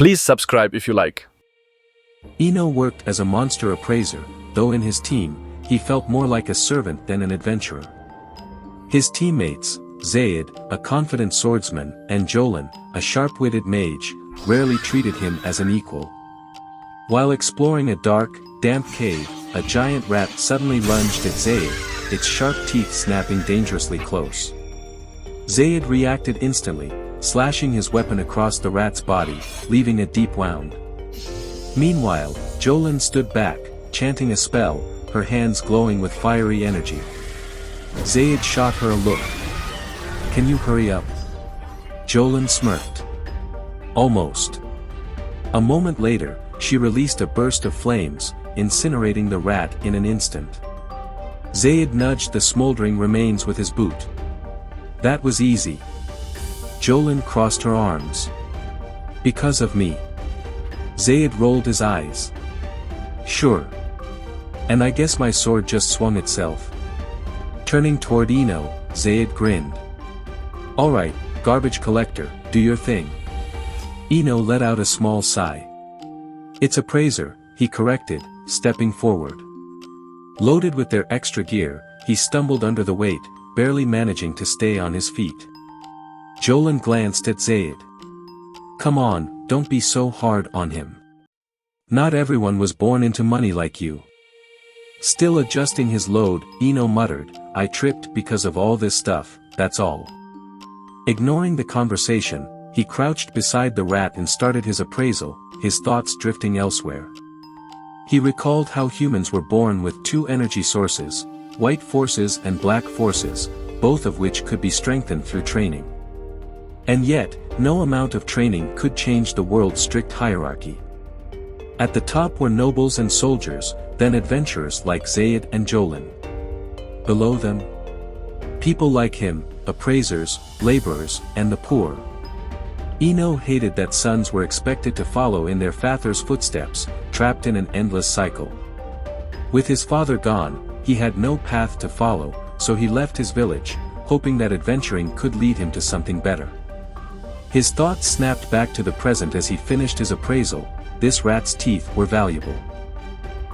Please subscribe if you like. Eno worked as a monster appraiser, though in his team, he felt more like a servant than an adventurer. His teammates, Zaid, a confident swordsman, and Jolan, a sharp-witted mage, rarely treated him as an equal. While exploring a dark, damp cave, a giant rat suddenly lunged at Zaid, its sharp teeth snapping dangerously close. Zaid reacted instantly, slashing his weapon across the rat's body, leaving a deep wound. Meanwhile, Jolan stood back, chanting a spell, her hands glowing with fiery energy. Zaid shot her a look. "Can you hurry up?" Jolan smirked. "Almost." A moment later, she released a burst of flames, incinerating the rat in an instant. Zaid nudged the smoldering remains with his boot. "That was easy." Jolan crossed her arms. "Because of me." Zaid rolled his eyes. "Sure. And I guess my sword just swung itself." Turning toward Eno, Zaid grinned. "Alright, garbage collector, do your thing." Eno let out a small sigh. "It's appraiser," he corrected, stepping forward. Loaded with their extra gear, he stumbled under the weight, barely managing to stay on his feet. Jolan glanced at Zaid. "Come on, don't be so hard on him. Not everyone was born into money like you." Still adjusting his load, Eno muttered, "I tripped because of all this stuff, that's all." Ignoring the conversation, he crouched beside the rat and started his appraisal, his thoughts drifting elsewhere. He recalled how humans were born with two energy sources, white forces and black forces, both of which could be strengthened through training. And yet, no amount of training could change the world's strict hierarchy. At the top were nobles and soldiers, then adventurers like Zaid and Jolan. Below them, people like him, appraisers, laborers, and the poor. Eno hated that sons were expected to follow in their father's footsteps, trapped in an endless cycle. With his father gone, he had no path to follow, so he left his village, hoping that adventuring could lead him to something better. His thoughts snapped back to the present as he finished his appraisal. This rat's teeth were valuable.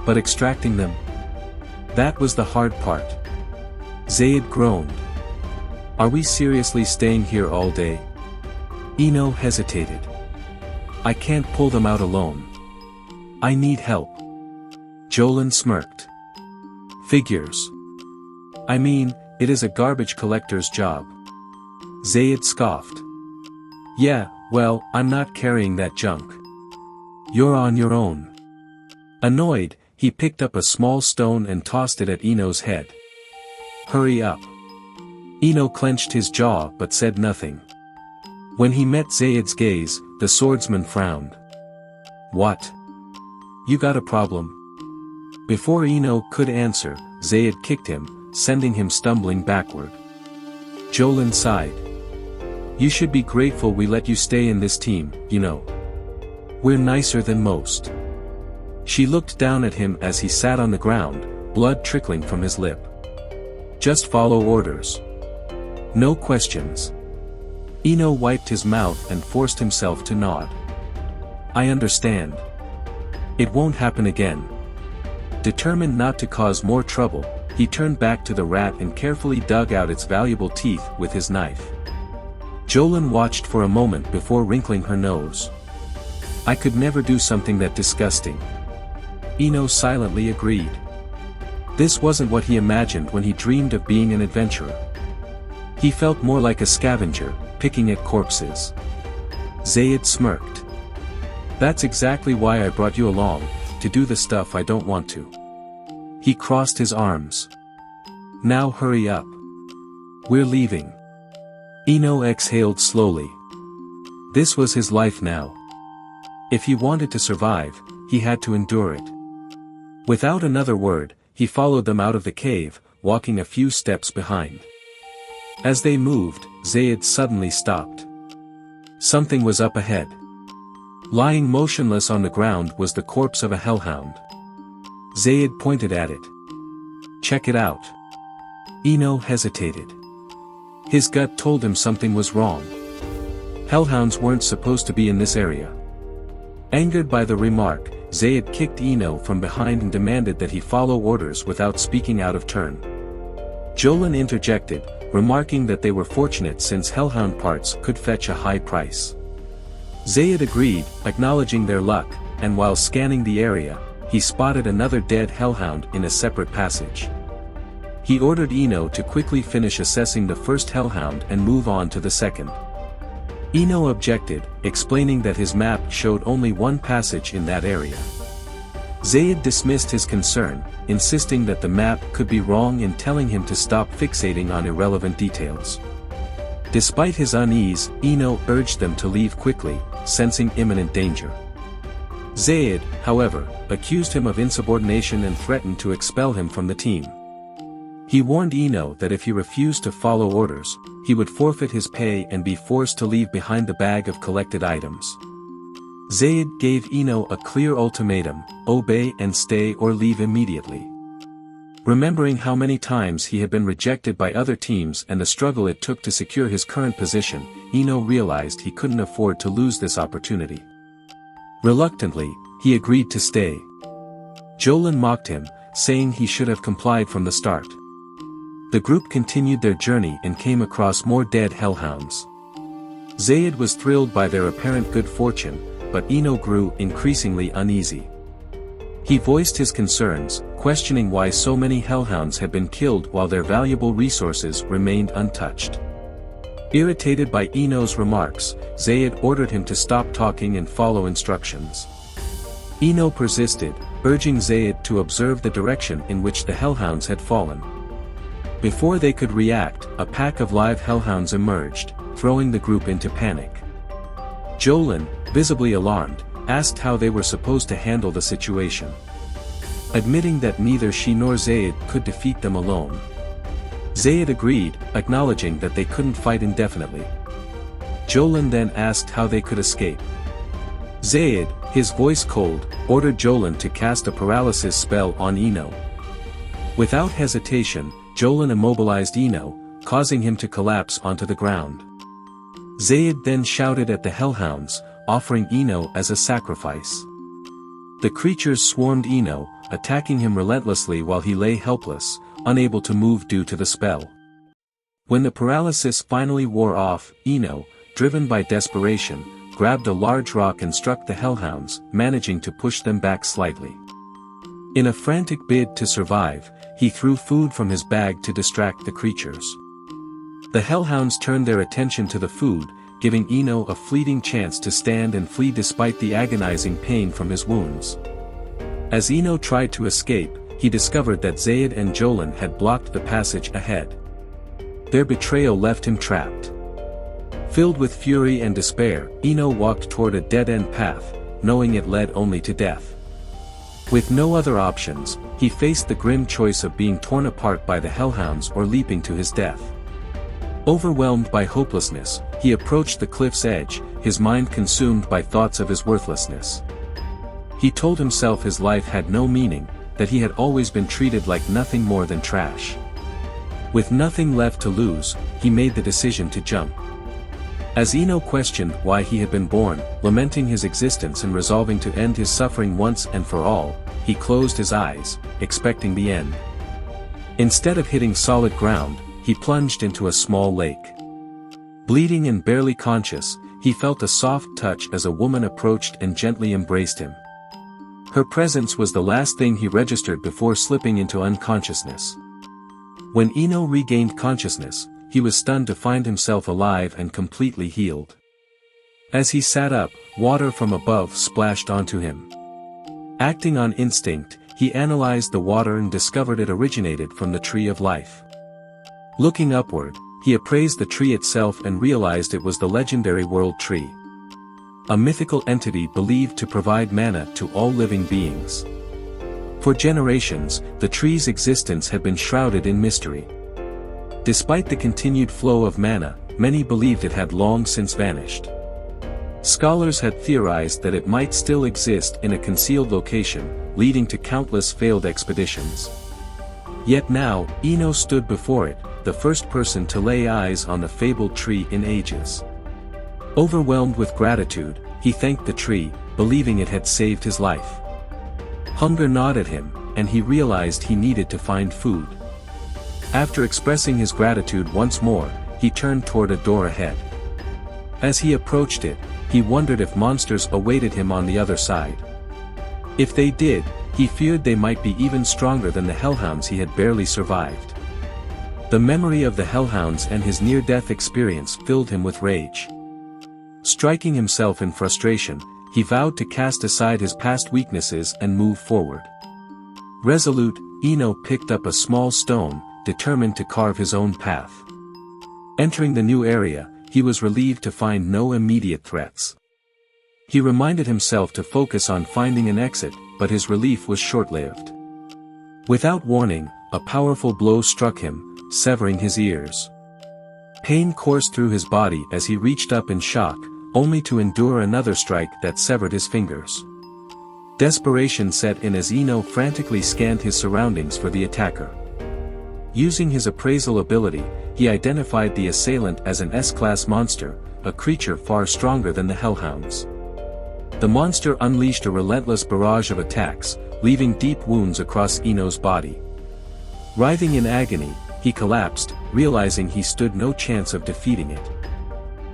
But extracting them? That was the hard part. Zaid groaned. "Are we seriously staying here all day?" Eno hesitated. "I can't pull them out alone. I need help." Jolan smirked. "Figures. I mean, it is a garbage collector's job." Zaid scoffed. "Yeah, well, I'm not carrying that junk. You're on your own." Annoyed, he picked up a small stone and tossed it at Eno's head. "Hurry up." Eno clenched his jaw but said nothing. When he met Zaid's gaze, the swordsman frowned. "What? You got a problem?" Before Eno could answer, Zaid kicked him, sending him stumbling backward. Jolan sighed. "You should be grateful we let you stay in this team, you know. We're nicer than most." She looked down at him as he sat on the ground, blood trickling from his lip. "Just follow orders. No questions." Eno wiped his mouth and forced himself to nod. "I understand. It won't happen again." Determined not to cause more trouble, he turned back to the rat and carefully dug out its valuable teeth with his knife. Jolan watched for a moment before wrinkling her nose. "I could never do something that disgusting." Eno silently agreed. This wasn't what he imagined when he dreamed of being an adventurer. He felt more like a scavenger, picking at corpses. Zaid smirked. "That's exactly why I brought you along, to do the stuff I don't want to." He crossed his arms. "Now hurry up. We're leaving." Eno exhaled slowly. This was his life now. If he wanted to survive, he had to endure it. Without another word, he followed them out of the cave, walking a few steps behind. As they moved, Zaid suddenly stopped. Something was up ahead. Lying motionless on the ground was the corpse of a hellhound. Zaid pointed at it. "Check it out." Eno hesitated. His gut told him something was wrong. Hellhounds weren't supposed to be in this area. Angered by the remark, Zayd kicked Ino from behind and demanded that he follow orders without speaking out of turn. Jolan interjected, remarking that they were fortunate since hellhound parts could fetch a high price. Zayd agreed, acknowledging their luck, and while scanning the area, he spotted another dead hellhound in a separate passage. He ordered Ino to quickly finish assessing the first hellhound and move on to the second. Ino objected, explaining that his map showed only one passage in that area. Zayd dismissed his concern, insisting that the map could be wrong and telling him to stop fixating on irrelevant details. Despite his unease, Ino urged them to leave quickly, sensing imminent danger. Zayd, however, accused him of insubordination and threatened to expel him from the team. He warned Ino that if he refused to follow orders, he would forfeit his pay and be forced to leave behind the bag of collected items. Zayd gave Ino a clear ultimatum: obey and stay or leave immediately. Remembering how many times he had been rejected by other teams and the struggle it took to secure his current position, Ino realized he couldn't afford to lose this opportunity. Reluctantly, he agreed to stay. Jolan mocked him, saying he should have complied from the start. The group continued their journey and came across more dead hellhounds. Zayd was thrilled by their apparent good fortune, but Ino grew increasingly uneasy. He voiced his concerns, questioning why so many hellhounds had been killed while their valuable resources remained untouched. Irritated by Ino's remarks, Zayd ordered him to stop talking and follow instructions. Ino persisted, urging Zayd to observe the direction in which the hellhounds had fallen. Before they could react, a pack of live hellhounds emerged, throwing the group into panic. Jolan, visibly alarmed, asked how they were supposed to handle the situation. Admitting that neither she nor Zayd could defeat them alone. Zayd agreed, acknowledging that they couldn't fight indefinitely. Jolan then asked how they could escape. Zayd, his voice cold, ordered Jolan to cast a paralysis spell on Ino. Without hesitation, Jolan immobilized Ino, causing him to collapse onto the ground. Zayd then shouted at the hellhounds, offering Ino as a sacrifice. The creatures swarmed Ino, attacking him relentlessly while he lay helpless, unable to move due to the spell. When the paralysis finally wore off, Ino, driven by desperation, grabbed a large rock and struck the hellhounds, managing to push them back slightly. In a frantic bid to survive, he threw food from his bag to distract the creatures. The hellhounds turned their attention to the food, giving Ino a fleeting chance to stand and flee despite the agonizing pain from his wounds. As Ino tried to escape, he discovered that Zayd and Jolan had blocked the passage ahead. Their betrayal left him trapped. Filled with fury and despair, Ino walked toward a dead-end path, knowing it led only to death. With no other options, he faced the grim choice of being torn apart by the hellhounds or leaping to his death. Overwhelmed by hopelessness, he approached the cliff's edge, his mind consumed by thoughts of his worthlessness. He told himself his life had no meaning, that he had always been treated like nothing more than trash. With nothing left to lose, he made the decision to jump. As Ino questioned why he had been born, lamenting his existence and resolving to end his suffering once and for all, he closed his eyes, expecting the end. Instead of hitting solid ground, he plunged into a small lake. Bleeding and barely conscious, he felt a soft touch as a woman approached and gently embraced him. Her presence was the last thing he registered before slipping into unconsciousness. When Ino regained consciousness, he was stunned to find himself alive and completely healed. As he sat up, water from above splashed onto him. Acting on instinct, he analyzed the water and discovered it originated from the Tree of Life. Looking upward, he appraised the tree itself and realized it was the legendary World Tree. A mythical entity believed to provide mana to all living beings. For generations, the tree's existence had been shrouded in mystery. Despite the continued flow of mana, many believed it had long since vanished. Scholars had theorized that it might still exist in a concealed location, leading to countless failed expeditions. Yet now, Ino stood before it, the first person to lay eyes on the fabled tree in ages. Overwhelmed with gratitude, he thanked the tree, believing it had saved his life. Hunger gnawed at him, and he realized he needed to find food. After expressing his gratitude once more, he turned toward a door ahead. As he approached it, he wondered if monsters awaited him on the other side. If they did, he feared they might be even stronger than the hellhounds he had barely survived. The memory of the hellhounds and his near-death experience filled him with rage. Striking himself in frustration, he vowed to cast aside his past weaknesses and move forward. Resolute, Ino picked up a small stone, determined to carve his own path. Entering the new area, he was relieved to find no immediate threats. He reminded himself to focus on finding an exit, but his relief was short-lived. Without warning, a powerful blow struck him, severing his ears. Pain coursed through his body as he reached up in shock, only to endure another strike that severed his fingers. Desperation set in as Ino frantically scanned his surroundings for the attacker. Using his appraisal ability, he identified the assailant as an S-class monster, a creature far stronger than the hellhounds. The monster unleashed a relentless barrage of attacks, leaving deep wounds across Ino's body. Writhing in agony, he collapsed, realizing he stood no chance of defeating it.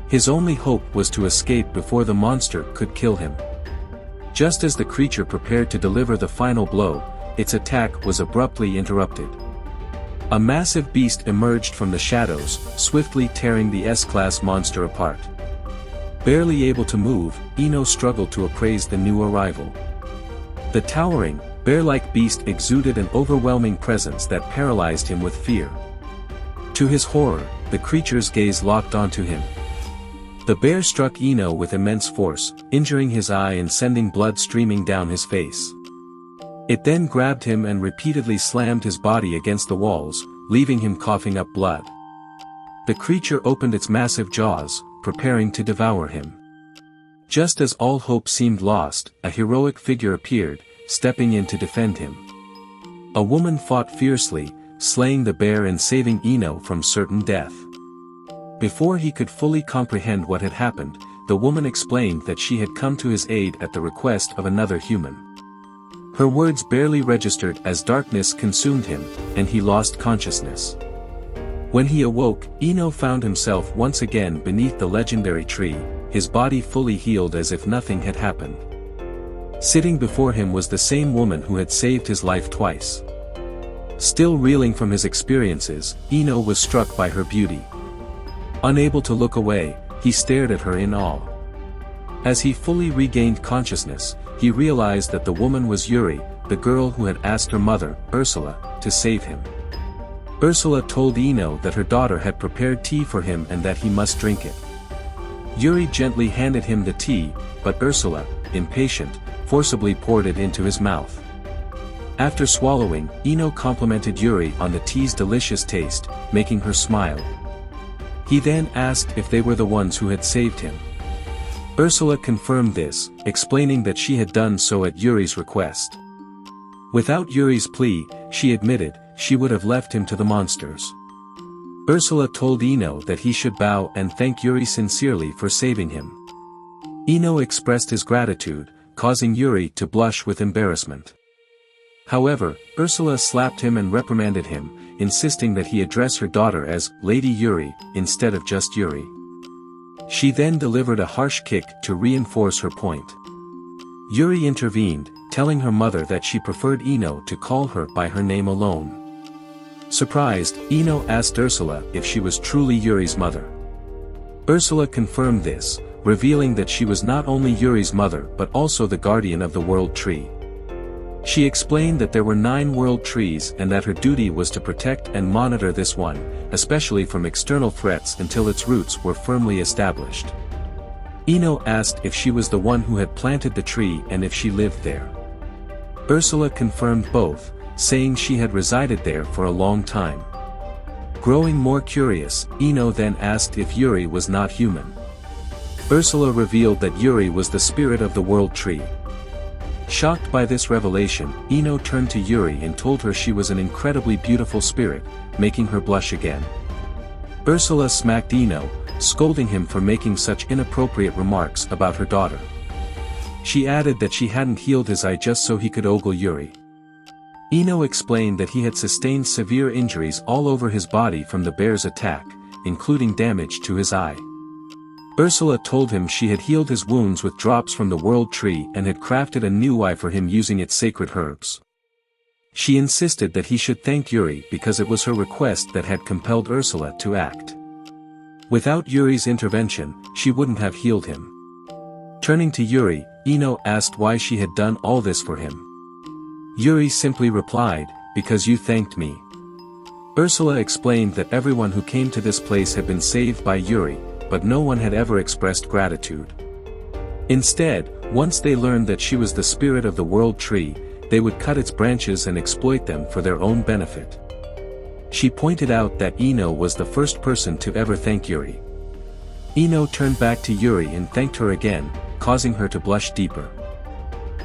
His only hope was to escape before the monster could kill him. Just as the creature prepared to deliver the final blow, its attack was abruptly interrupted. A massive beast emerged from the shadows, swiftly tearing the S-class monster apart. Barely able to move, Ino struggled to appraise the new arrival. The towering, bear-like beast exuded an overwhelming presence that paralyzed him with fear. To his horror, the creature's gaze locked onto him. The bear struck Ino with immense force, injuring his eye and sending blood streaming down his face. It then grabbed him and repeatedly slammed his body against the walls, leaving him coughing up blood. The creature opened its massive jaws, preparing to devour him. Just as all hope seemed lost, a heroic figure appeared, stepping in to defend him. A woman fought fiercely, slaying the bear and saving Ino from certain death. Before he could fully comprehend what had happened, the woman explained that she had come to his aid at the request of another human. Her words barely registered as darkness consumed him, and he lost consciousness. When he awoke, Ino found himself once again beneath the legendary tree, his body fully healed as if nothing had happened. Sitting before him was the same woman who had saved his life twice. Still reeling from his experiences, Ino was struck by her beauty. Unable to look away, he stared at her in awe. As he fully regained consciousness, he realized that the woman was Yuri, the girl who had asked her mother, Ursula, to save him. Ursula told Ino that her daughter had prepared tea for him and that he must drink it. Yuri gently handed him the tea, but Ursula, impatient, forcibly poured it into his mouth. After swallowing, Ino complimented Yuri on the tea's delicious taste, making her smile. He then asked if they were the ones who had saved him. Ursula confirmed this, explaining that she had done so at Yuri's request. Without Yuri's plea, she admitted, she would have left him to the monsters. Ursula told Ino that he should bow and thank Yuri sincerely for saving him. Ino expressed his gratitude, causing Yuri to blush with embarrassment. However, Ursula slapped him and reprimanded him, insisting that he address her daughter as Lady Yuri, instead of just Yuri. She then delivered a harsh kick to reinforce her point. Yuri intervened, telling her mother that she preferred Ino to call her by her name alone. Surprised, Ino asked Ursula if she was truly Yuri's mother. Ursula confirmed this, revealing that she was not only Yuri's mother but also the guardian of the World Tree. She explained that there were 9 world trees and that her duty was to protect and monitor this one, especially from external threats until its roots were firmly established. Ino asked if she was the one who had planted the tree and if she lived there. Ursula confirmed both, saying she had resided there for a long time. Growing more curious, Ino then asked if Yuri was not human. Ursula revealed that Yuri was the spirit of the World Tree. Shocked by this revelation, Ino turned to Yuri and told her she was an incredibly beautiful spirit, making her blush again. Ursula smacked Ino, scolding him for making such inappropriate remarks about her daughter. She added that she hadn't healed his eye just so he could ogle Yuri. Ino explained that he had sustained severe injuries all over his body from the bear's attack, including damage to his eye. Ursula told him she had healed his wounds with drops from the World Tree and had crafted a new eye for him using its sacred herbs. She insisted that he should thank Yuri because it was her request that had compelled Ursula to act. Without Yuri's intervention, she wouldn't have healed him. Turning to Yuri, Ino asked why she had done all this for him. Yuri simply replied, "Because you thanked me." Ursula explained that everyone who came to this place had been saved by Yuri, but no one had ever expressed gratitude. Instead, once they learned that she was the spirit of the World Tree, they would cut its branches and exploit them for their own benefit. She pointed out that Ino was the first person to ever thank Yuri. Ino turned back to Yuri and thanked her again, causing her to blush deeper.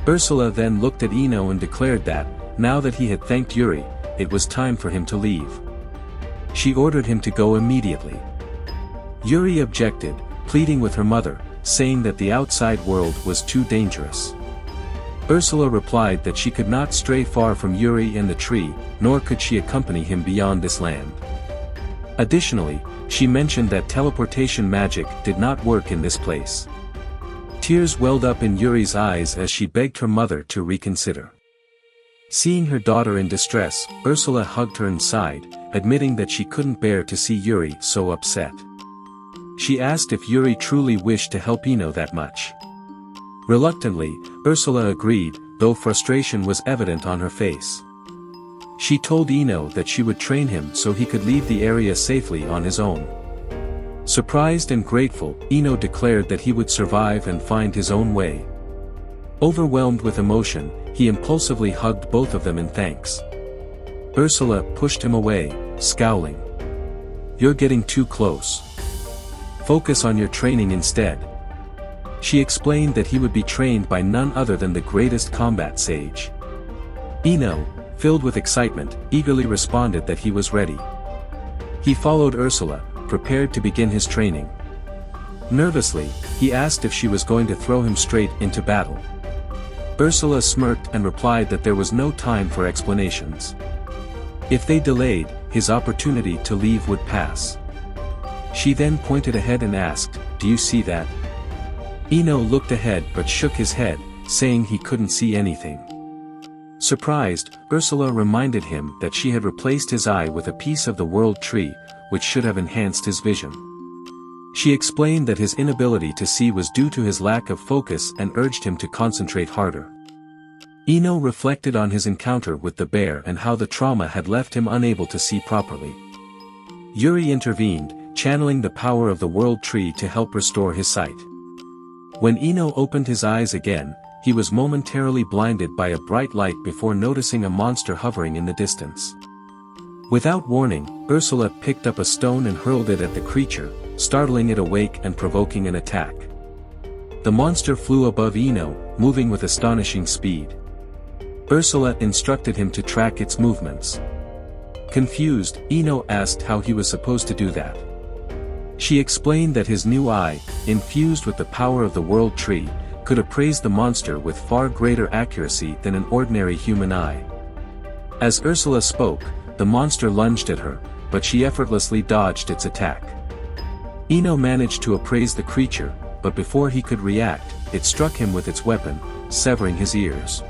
Ursula then looked at Ino and declared that, now that he had thanked Yuri, it was time for him to leave. She ordered him to go immediately. Yuri objected, pleading with her mother, saying that the outside world was too dangerous. Ursula replied that she could not stray far from Yuri and the tree, nor could she accompany him beyond this land. Additionally, she mentioned that teleportation magic did not work in this place. Tears welled up in Yuri's eyes as she begged her mother to reconsider. Seeing her daughter in distress, Ursula hugged her and sighed, admitting that she couldn't bear to see Yuri so upset. She asked if Yuri truly wished to help Ino that much. Reluctantly, Ursula agreed, though frustration was evident on her face. She told Ino that she would train him so he could leave the area safely on his own. Surprised and grateful, Ino declared that he would survive and find his own way. Overwhelmed with emotion, he impulsively hugged both of them in thanks. Ursula pushed him away, scowling. "You're getting too close. Focus on your training instead." She explained that he would be trained by none other than the greatest combat sage. Ino, filled with excitement, eagerly responded that he was ready. He followed Ursula, prepared to begin his training. Nervously, he asked if she was going to throw him straight into battle. Ursula smirked and replied that there was no time for explanations. If they delayed, his opportunity to leave would pass. She then pointed ahead and asked, "Do you see that?" Ino looked ahead but shook his head, saying he couldn't see anything. Surprised, Ursula reminded him that she had replaced his eye with a piece of the World Tree, which should have enhanced his vision. She explained that his inability to see was due to his lack of focus and urged him to concentrate harder. Ino reflected on his encounter with the bear and how the trauma had left him unable to see properly. Yuri intervened, channeling the power of the World Tree to help restore his sight. When Ino opened his eyes again, he was momentarily blinded by a bright light before noticing a monster hovering in the distance. Without warning, Ursula picked up a stone and hurled it at the creature, startling it awake and provoking an attack. The monster flew above Ino, moving with astonishing speed. Ursula instructed him to track its movements. Confused, Ino asked how he was supposed to do that. She explained that his new eye, infused with the power of the World Tree, could appraise the monster with far greater accuracy than an ordinary human eye. As Ursula spoke, the monster lunged at her, but she effortlessly dodged its attack. Ino managed to appraise the creature, but before he could react, it struck him with its weapon, severing his ears.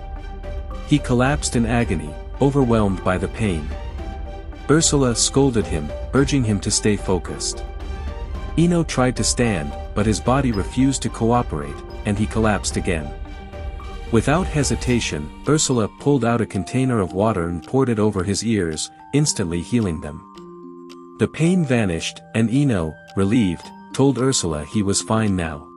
He collapsed in agony, overwhelmed by the pain. Ursula scolded him, urging him to stay focused. Ino tried to stand, but his body refused to cooperate, and he collapsed again. Without hesitation, Ursula pulled out a container of water and poured it over his ears, instantly healing them. The pain vanished, and Ino, relieved, told Ursula he was fine now.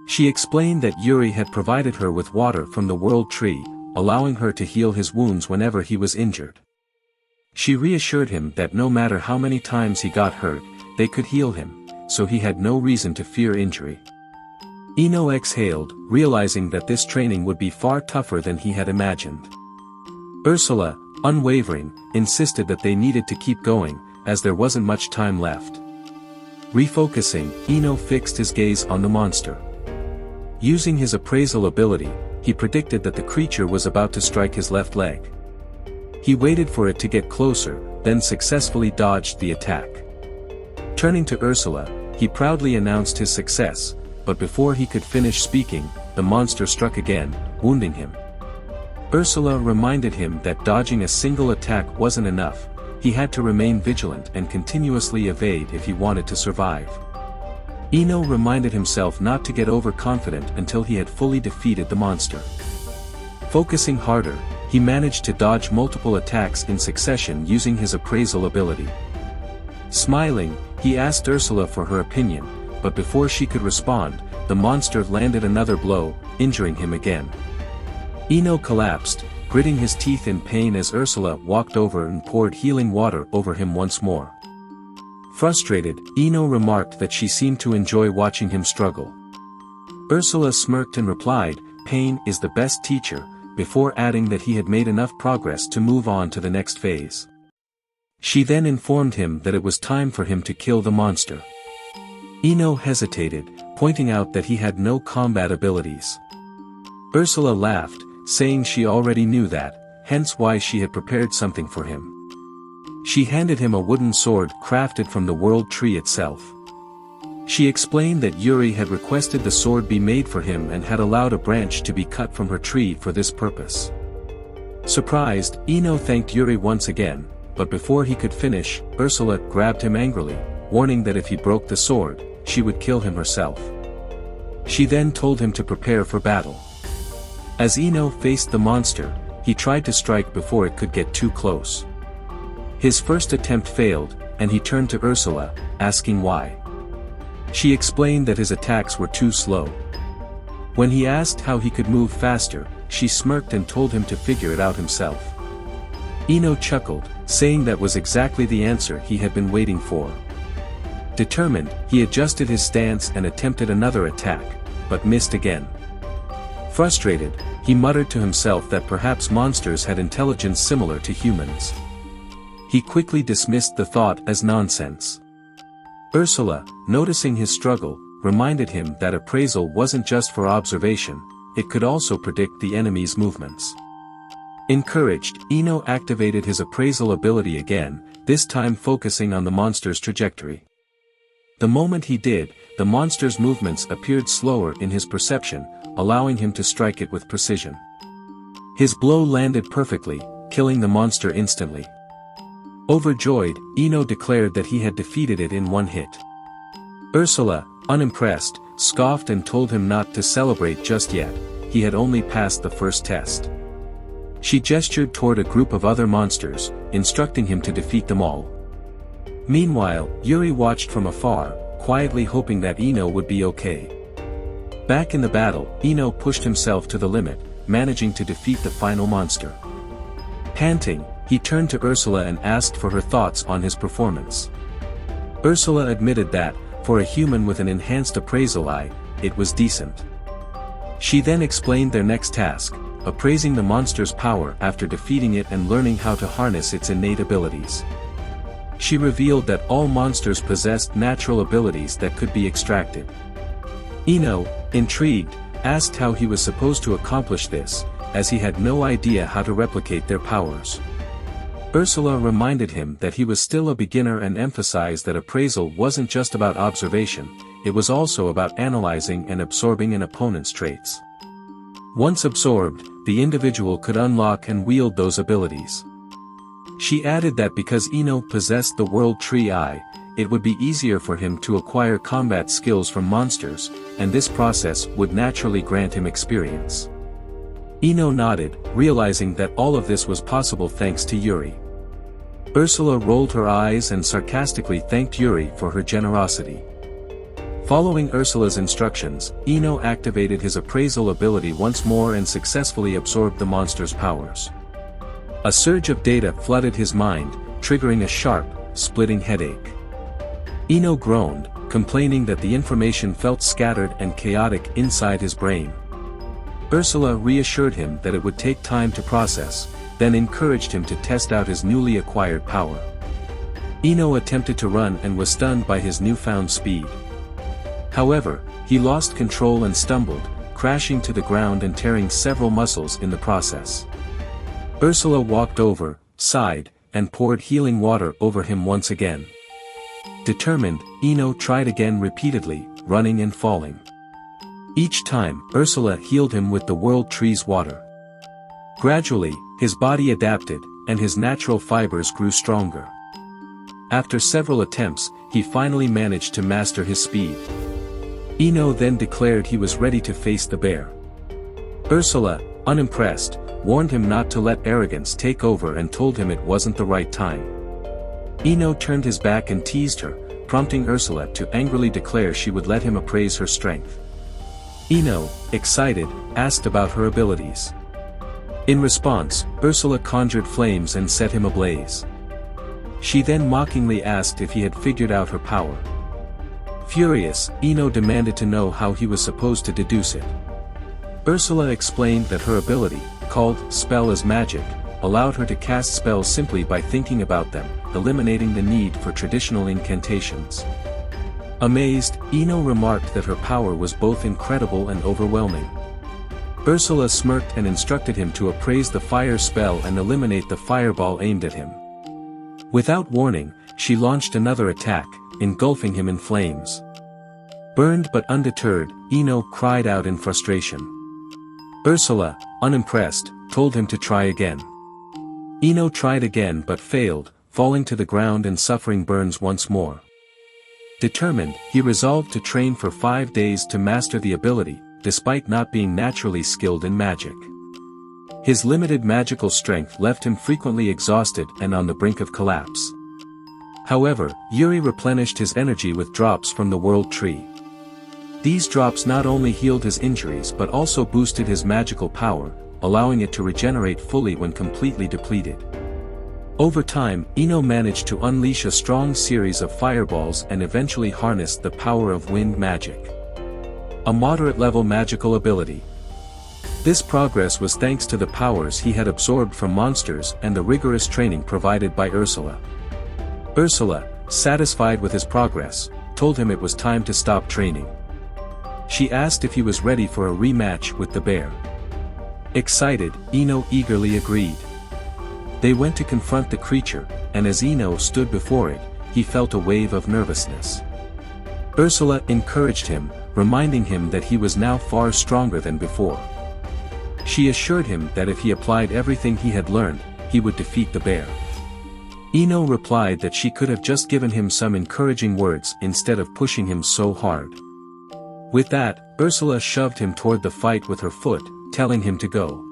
She explained that Yuri had provided her with water from the World Tree, allowing her to heal his wounds whenever he was injured. She reassured him that no matter how many times he got hurt, they could heal him, so he had no reason to fear injury. Ino exhaled, realizing that this training would be far tougher than he had imagined. Ursula, unwavering, insisted that they needed to keep going, as there wasn't much time left. Refocusing, Ino fixed his gaze on the monster. Using his appraisal ability, he predicted that the creature was about to strike his left leg. He waited for it to get closer, then successfully dodged the attack. Turning to Ursula, he proudly announced his success, but before he could finish speaking, the monster struck again, wounding him. Ursula reminded him that dodging a single attack wasn't enough, he had to remain vigilant and continuously evade if he wanted to survive. Ino reminded himself not to get overconfident until he had fully defeated the monster. Focusing harder, he managed to dodge multiple attacks in succession using his appraisal ability. Smiling, he asked Ursula for her opinion, but before she could respond, the monster landed another blow, injuring him again. Ino collapsed, gritting his teeth in pain as Ursula walked over and poured healing water over him once more. Frustrated, Ino remarked that she seemed to enjoy watching him struggle. Ursula smirked and replied, "Pain is the best teacher," before adding that he had made enough progress to move on to the next phase. She then informed him that it was time for him to kill the monster. Ino hesitated, pointing out that he had no combat abilities. Ursula laughed, saying she already knew that, hence why she had prepared something for him. She handed him a wooden sword crafted from the world tree itself. She explained that Yuri had requested the sword be made for him and had allowed a branch to be cut from her tree for this purpose. Surprised, Ino thanked Yuri once again, but before he could finish, Ursula grabbed him angrily, warning that if he broke the sword, she would kill him herself. She then told him to prepare for battle. As Ino faced the monster, he tried to strike before it could get too close. His first attempt failed, and he turned to Ursula, asking why. She explained that his attacks were too slow. When he asked how he could move faster, she smirked and told him to figure it out himself. Ino chuckled, saying that was exactly the answer he had been waiting for. Determined, he adjusted his stance and attempted another attack, but missed again. Frustrated, he muttered to himself that perhaps monsters had intelligence similar to humans. He quickly dismissed the thought as nonsense. Ursula, noticing his struggle, reminded him that appraisal wasn't just for observation, it could also predict the enemy's movements. Encouraged, Ino activated his appraisal ability again, this time focusing on the monster's trajectory. The moment he did, the monster's movements appeared slower in his perception, allowing him to strike it with precision. His blow landed perfectly, killing the monster instantly. Overjoyed, Ino declared that he had defeated it in one hit. Ursula, unimpressed, scoffed and told him not to celebrate just yet, he had only passed the first test. She gestured toward a group of other monsters, instructing him to defeat them all. Meanwhile, Yuri watched from afar, quietly hoping that Ino would be okay. Back in the battle, Ino pushed himself to the limit, managing to defeat the final monster. Panting, he turned to Ursula and asked for her thoughts on his performance. Ursula admitted that, for a human with an enhanced appraisal eye, it was decent. She then explained their next task, appraising the monster's power after defeating it and learning how to harness its innate abilities. She revealed that all monsters possessed natural abilities that could be extracted. Ino, intrigued, asked how he was supposed to accomplish this, as he had no idea how to replicate their powers. Ursula reminded him that he was still a beginner and emphasized that appraisal wasn't just about observation, it was also about analyzing and absorbing an opponent's traits. Once absorbed, the individual could unlock and wield those abilities. She added that because Ino possessed the World Tree Eye, it would be easier for him to acquire combat skills from monsters, and this process would naturally grant him experience. Ino nodded, realizing that all of this was possible thanks to Yuri. Ursula rolled her eyes and sarcastically thanked Yuri for her generosity. Following Ursula's instructions, Ino activated his appraisal ability once more and successfully absorbed the monster's powers. A surge of data flooded his mind, triggering a sharp, splitting headache. Ino groaned, complaining that the information felt scattered and chaotic inside his brain. Ursula reassured him that it would take time to process, then encouraged him to test out his newly acquired power. Ino attempted to run and was stunned by his newfound speed. However, he lost control and stumbled, crashing to the ground and tearing several muscles in the process. Ursula walked over, sighed, and poured healing water over him once again. Determined, Ino tried again repeatedly, running and falling. Each time, Ursula healed him with the World Tree's water. Gradually, his body adapted, and his natural fibers grew stronger. After several attempts, he finally managed to master his speed. Ino then declared he was ready to face the bear. Ursula, unimpressed, warned him not to let arrogance take over and told him it wasn't the right time. Ino turned his back and teased her, prompting Ursula to angrily declare she would let him appraise her strength. Ino, excited, asked about her abilities. In response, Ursula conjured flames and set him ablaze. She then mockingly asked if he had figured out her power. Furious, Ino demanded to know how he was supposed to deduce it. Ursula explained that her ability, called Spell as Magic, allowed her to cast spells simply by thinking about them, eliminating the need for traditional incantations. Amazed, Ino remarked that her power was both incredible and overwhelming. Ursula smirked and instructed him to appraise the fire spell and eliminate the fireball aimed at him. Without warning, she launched another attack, engulfing him in flames. Burned but undeterred, Ino cried out in frustration. Ursula, unimpressed, told him to try again. Ino tried again but failed, falling to the ground and suffering burns once more. Determined, he resolved to train for 5 days to master the ability, despite not being naturally skilled in magic. His limited magical strength left him frequently exhausted and on the brink of collapse. However, Yuri replenished his energy with drops from the World Tree. These drops not only healed his injuries but also boosted his magical power, allowing it to regenerate fully when completely depleted. Over time, Ino managed to unleash a strong series of fireballs and eventually harnessed the power of wind magic. A moderate-level magical ability. This progress was thanks to the powers he had absorbed from monsters and the rigorous training provided by Ursula. Ursula, satisfied with his progress, told him it was time to stop training. She asked if he was ready for a rematch with the bear. Excited, Ino eagerly agreed. They went to confront the creature, and as Ino stood before it, he felt a wave of nervousness. Ursula encouraged him, reminding him that he was now far stronger than before. She assured him that if he applied everything he had learned, he would defeat the bear. Ino replied that she could have just given him some encouraging words instead of pushing him so hard. With that, Ursula shoved him toward the fight with her foot, telling him to go.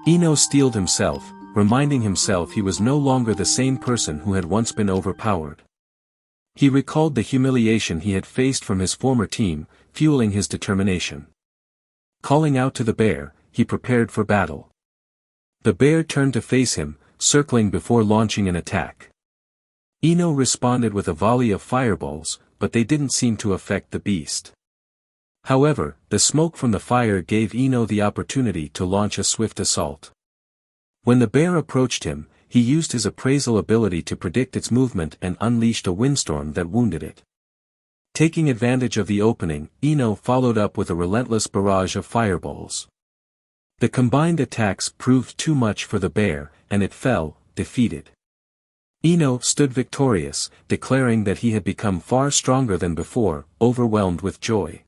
Ino steeled himself, reminding himself he was no longer the same person who had once been overpowered. He recalled the humiliation he had faced from his former team, fueling his determination. Calling out to the bear, he prepared for battle. The bear turned to face him, circling before launching an attack. Ino responded with a volley of fireballs, but they didn't seem to affect the beast. However, the smoke from the fire gave Ino the opportunity to launch a swift assault. When the bear approached him, he used his appraisal ability to predict its movement and unleashed a windstorm that wounded it. Taking advantage of the opening, Ino followed up with a relentless barrage of fireballs. The combined attacks proved too much for the bear, and it fell, defeated. Ino stood victorious, declaring that he had become far stronger than before, overwhelmed with joy.